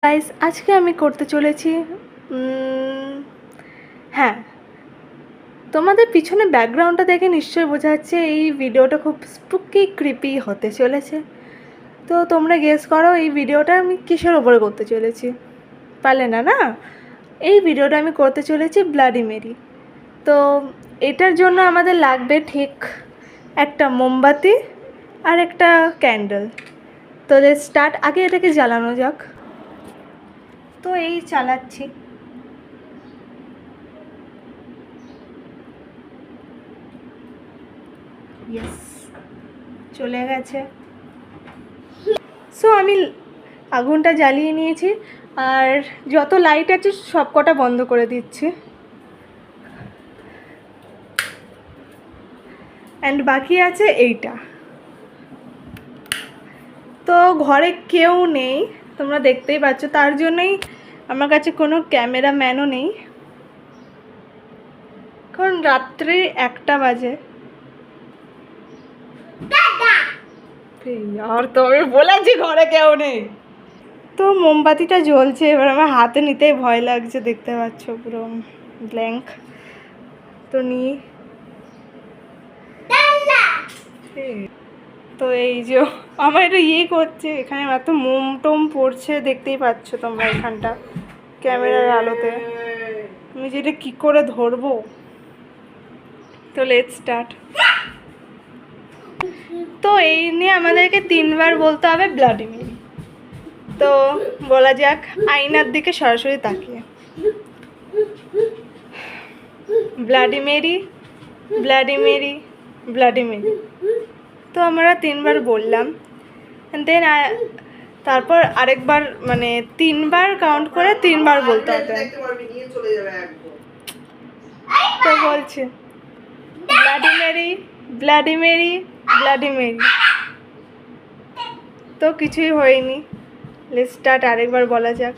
Guys আজকে আমি করতে চলেছি হ্যাঁ, তোমাদের পিছনে ব্যাকগ্রাউন্ডটা দেখে নিশ্চয়ই বোঝা যাচ্ছে এই ভিডিওটা খুব স্পুকি ক্রিপি হতে চলেছে। তো তোমরা গেস করো এই ভিডিওটা আমি কিসের ওপরে করতে চলেছি। পারলে না না? এই ভিডিওটা আমি করতে চলেছি ব্লাডি মেরি। তো এটার জন্য আমাদের লাগবে ঠিক একটা মোমবাতি আর একটা ক্যান্ডেল। তো লেটস স্টার্ট। আগে এটাকে জ্বালানো যাক। তো এই চালাচ্ছি। ইয়েস, চলে গেছে। সো আমি আগুনটা জ্বালিয়ে নিয়েছি আর যত লাইট আছে সব কটা বন্ধ করে দিচ্ছি। অ্যান্ড বাকি আছে এইটা। তো ঘরে কেউ নেই, তোমরা দেখতেই পাচ্ছ, তার জন্যই আমার কাছে কোনো ক্যামেরাম্যানও নেই। কারণ রাত্রে 1টা বাজে। আর তো আমি বলেছি ঘরে কেউ নেই। তো মোমবাতিটা জ্বলছে, এবার আমার হাতে নিতেই ভয় লাগছে, দেখতে পাচ্ছ পুরো ব্ল্যাঙ্ক। তো নিই। তো এই যে আমার এটা করছে, এখানে এত মোম টোম পড়ছে, দেখতেই পাচ্ছ তোমরা এখানটা ক্যামেরার আলোতে। আমি যেটা কি করে ধরবো। তো লেটস স্টার্ট। তো এই নিয়ে আমাদেরকে 3বার বলতে হবে ব্লাডি মেরি। তো বলা যাক আয়নার দিকে সরাসরি তাকিয়ে। Bloody Mary, bloody Mary, bloody Mary. তো আমরা 3বার বললাম। দেন তারপর আরেকবার, মানে 3বার কাউন্ট করে 3বার বলতে হবে। তো বলছে bloody Mary, bloody Mary, bloody Mary. তো কিছুই হয়নি। Let's start. আরেকবার বলা যাক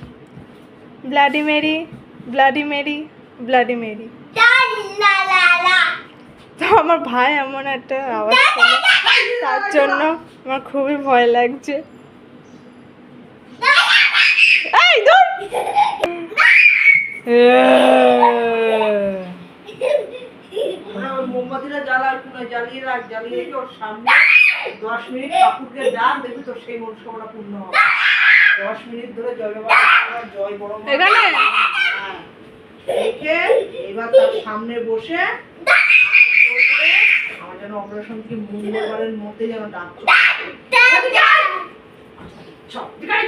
bloody Mary, bloody Mary, bloody Mary. তো আমার ভাই এমন একটা আওয়াজ করলো, তার জন্য আমার খুবই ভয় লাগছে। এই ধুর! মোমবাতিটা জ্বালিয়ে রাখ, জ্বালিয়ে রেখে ওর সামনে 10 মিনিট ঠাকুরকে ডাক, দেখবি তোর সেই মনস্কামনা পূর্ণ হবে। 10 মিনিট ধরে জয় বাবা জয় বড় মা এখানে রেখে এবার তার সামনে বসে আমার যেন অপারেশন কি মঙ্গলবারের মধ্যে যেন ডাক চলে।